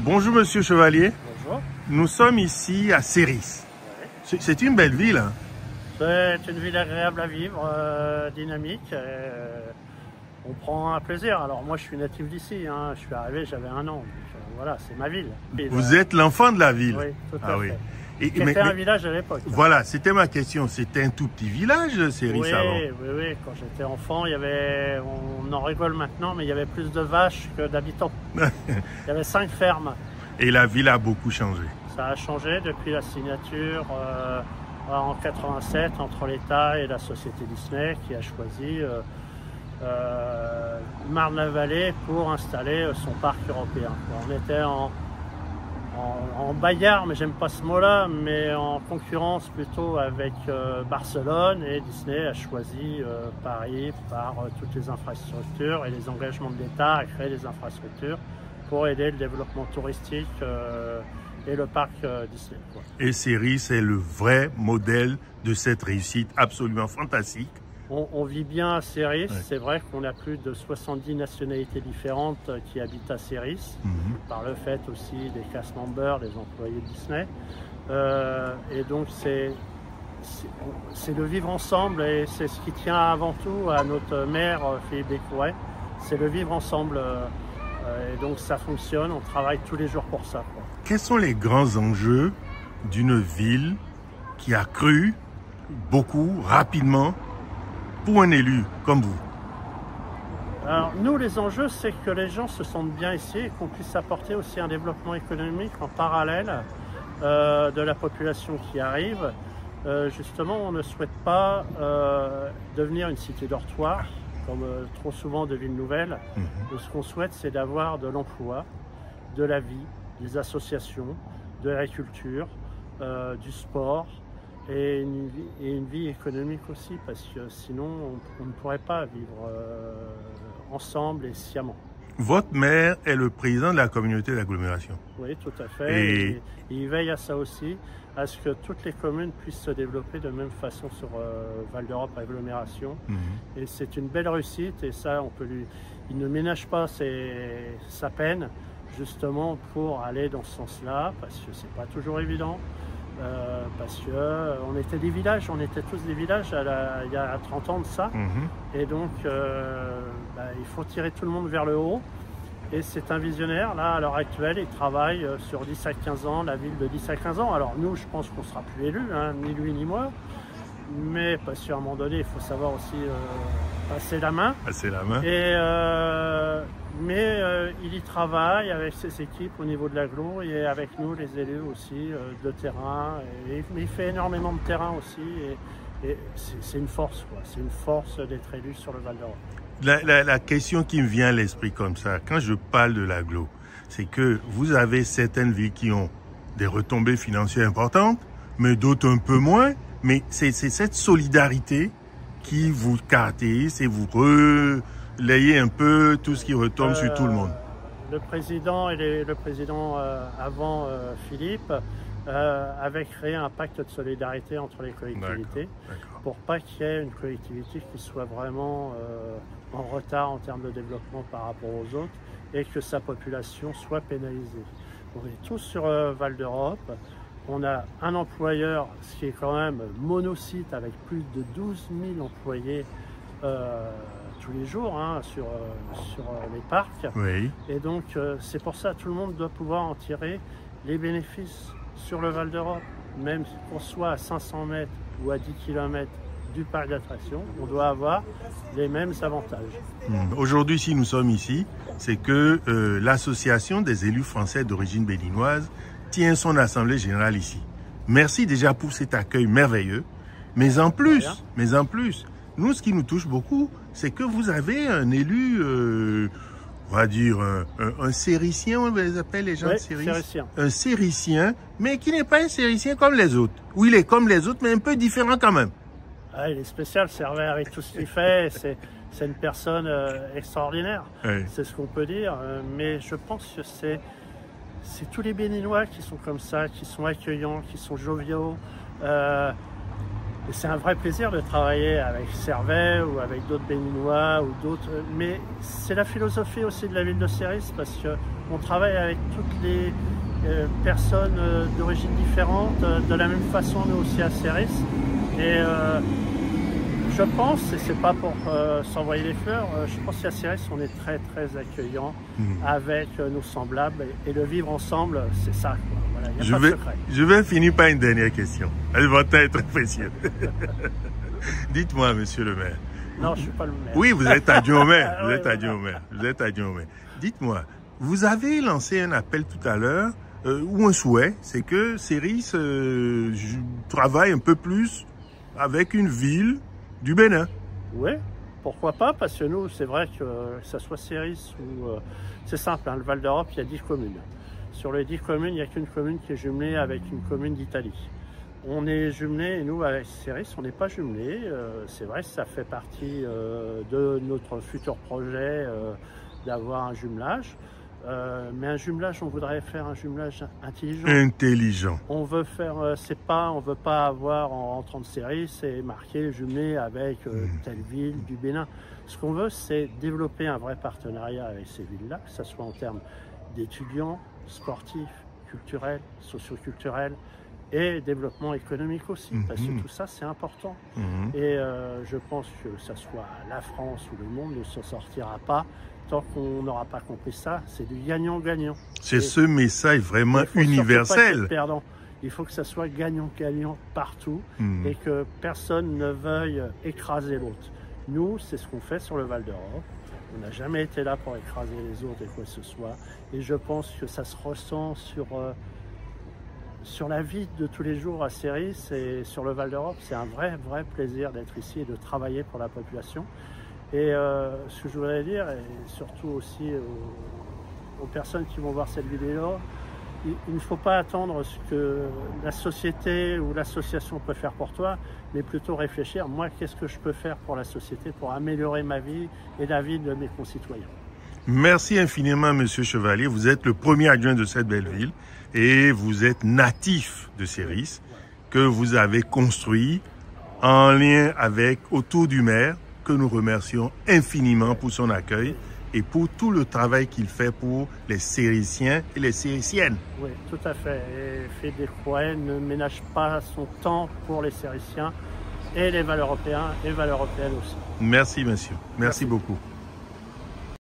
Bonjour Monsieur Chevalier. Bonjour. Nous sommes ici à Séris. Ouais. C'est une belle ville. Hein? C'est une ville agréable à vivre, dynamique. On prend un plaisir. Alors moi je suis natif d'ici, hein. Je suis arrivé, j'avais 1 an. Donc, voilà, c'est ma ville. Vous êtes l'enfant de la ville. Oui, tout à fait. C'était un village à l'époque. Voilà, c'était ma question. C'était un tout petit village, Séris, avant. Oui. Quand j'étais enfant, il y avait, on en rigole maintenant, mais il y avait plus de vaches que d'habitants. Il y avait 5 fermes. Et la ville a beaucoup changé. Ça a changé depuis la signature en 87 entre l'État et la société Disney qui a choisi Marne-la-Vallée pour installer son parc européen. On était en bagarre, mais j'aime pas ce mot-là, mais en concurrence plutôt avec Barcelone, et Disney a choisi Paris par toutes les infrastructures et les engagements de l'État à créer des infrastructures pour aider le développement touristique et le parc Disney. Quoi. Et Séris est le vrai modèle de cette réussite absolument fantastique. On vit bien à Séris, Ouais. C'est vrai qu'on a plus de 70 nationalités différentes qui habitent à Séris, par le fait aussi des cast members, des employés Disney. Et donc c'est le vivre ensemble, et c'est ce qui tient avant tout à notre maire Philippe Bécouret, c'est le vivre ensemble. Et donc ça fonctionne, on travaille tous les jours pour ça. Quoi. Quels sont les grands enjeux d'une ville qui a cru beaucoup, rapidement, pour un élu comme vous? Alors nous, les enjeux, c'est que les gens se sentent bien ici et qu'on puisse apporter aussi un développement économique en parallèle de la population qui arrive. Justement, on ne souhaite pas devenir une cité dortoir, comme trop souvent de villes nouvelles. Ce qu'on souhaite, c'est d'avoir de l'emploi, de la vie, des associations, de l'agriculture, du sport, et une vie économique aussi, parce que sinon on ne pourrait pas vivre ensemble et sciemment. Votre maire est le président de la communauté d'agglomération. Oui, tout à fait. Et il veille à ça aussi, à ce que toutes les communes puissent se développer de même façon sur Val d'Europe Agglomération. Et c'est une belle réussite, et ça, il ne ménage pas sa peine, justement pour aller dans ce sens-là, parce que c'est pas toujours évident. Parce que on était des villages, on était tous des villages il y a 30 ans de ça. Et donc il faut tirer tout le monde vers le haut. Et c'est un visionnaire, là à l'heure actuelle, il travaille sur 10 à 15 ans, la ville de 10 à 15 ans. Alors nous, je pense qu'on ne sera plus élus, hein, ni lui ni moi. Mais parce qu'à un moment donné, il faut savoir aussi passer la main. Passer la main. Mais il y travaille avec ses équipes au niveau de l'agglo, et avec nous, les élus aussi, de terrain. Mais il fait énormément de terrain aussi, et c'est une force, quoi. C'est une force d'être élu sur le Val d'Europe. La question qui me vient à l'esprit comme ça, quand je parle de l'agglo, c'est que vous avez certaines villes qui ont des retombées financières importantes, mais d'autres un peu moins. Mais c'est cette solidarité qui vous caractérise et vous relayez un peu tout ce qui retombe sur tout le monde. Le président et le président avant Philippe avaient créé un pacte de solidarité entre les collectivités pour pas qu'il y ait une collectivité qui soit vraiment en retard en termes de développement par rapport aux autres, et que sa population soit pénalisée. On est tous sur Val d'Europe. On a un employeur, ce qui est quand même monosite, avec plus de 12 000 employés tous les jours, hein, sur les parcs. Oui. Et donc c'est pour ça que tout le monde doit pouvoir en tirer les bénéfices sur le Val d'Europe. Même qu'on soit à 500 mètres ou à 10 km du parc d'attractions, on doit avoir les mêmes avantages. Aujourd'hui, si nous sommes ici, c'est que l'association des élus français d'origine béninoise tient son assemblée générale ici. Merci déjà pour cet accueil merveilleux. Mais en plus, nous, ce qui nous touche beaucoup, c'est que vous avez un élu, on va dire un séricien, on les appelle les gens de Séris. Un séricien, mais qui n'est pas un séricien comme les autres. Oui, il est comme les autres, mais un peu différent quand même. Ah, il est spécial, Servet, avec tout ce qu'il fait. C'est une personne extraordinaire. Oui. C'est ce qu'on peut dire. Mais je pense que c'est tous les Béninois qui sont comme ça, qui sont accueillants, qui sont joviaux. Et c'est un vrai plaisir de travailler avec Servet ou avec d'autres Béninois ou d'autres. Mais c'est la philosophie aussi de la ville de Séris parce qu'on travaille avec toutes les personnes d'origine différente, de la même façon nous aussi à Séris. Et je pense, et c'est pas pour s'envoyer les fleurs, je pense qu'à Séris on est très très accueillant avec nos semblables et le vivre ensemble, c'est ça. Voilà, y a pas de secret. Je vais finir par une dernière question. Elle va être précieuse. Dites-moi, monsieur le maire. Non, je suis pas le maire. Oui, vous êtes adjoint au maire. Vous êtes adjoint au maire. Vous êtes adjoint au maire. Dites-moi, vous avez lancé un appel tout à l'heure ou un souhait, c'est que Séris travaille un peu plus avec une ville du Bénin. Oui, pourquoi pas, parce que nous, c'est vrai que ça soit Séris ou... c'est simple, hein, le Val d'Europe, il y a 10 communes. Sur les 10 communes, il n'y a qu'une commune qui est jumelée avec une commune d'Italie. On est jumelés, et nous, avec Séris, on n'est pas jumelés. C'est vrai, ça fait partie de notre futur projet d'avoir un jumelage. Mais un jumelage, on voudrait faire un jumelage intelligent. Intelligent. On veut faire, on veut pas avoir en rentrant de Séris et marquer jumelé avec telle ville du Bénin. Ce qu'on veut, c'est développer un vrai partenariat avec ces villes-là, que ce soit en termes d'étudiants, sportifs, culturels, socioculturels et développement économique aussi, parce que tout ça, c'est important. Et je pense que ça soit la France ou le monde ne s'en sortira pas tant qu'on n'aura pas compris ça. C'est du gagnant-gagnant. C'est ce message vraiment universel. Il faut que ça soit gagnant-gagnant partout et que personne ne veuille écraser l'autre. Nous, c'est ce qu'on fait sur le Val d'Europe. On n'a jamais été là pour écraser les autres et quoi que ce soit. Et je pense que ça se ressent sur la vie de tous les jours à Séris et sur le Val d'Europe. C'est un vrai plaisir d'être ici et de travailler pour la population. Et ce que je voudrais dire, et surtout aussi aux personnes qui vont voir cette vidéo, il ne faut pas attendre ce que la société ou l'association peut faire pour toi, mais plutôt réfléchir, moi, qu'est-ce que je peux faire pour la société pour améliorer ma vie et la vie de mes concitoyens. Merci infiniment, monsieur Chevalier. Vous êtes le premier adjoint de cette belle ville et vous êtes natif de Séris, que vous avez construit en lien avec autour du maire, que nous remercions infiniment pour son accueil et pour tout le travail qu'il fait pour les Sérisiens et les Sérisiennes. Oui, tout à fait. Et Frédéric Rouet ne ménage pas son temps pour les Sérisiens et les Val européens et Val européennes aussi. Merci, monsieur. Merci beaucoup.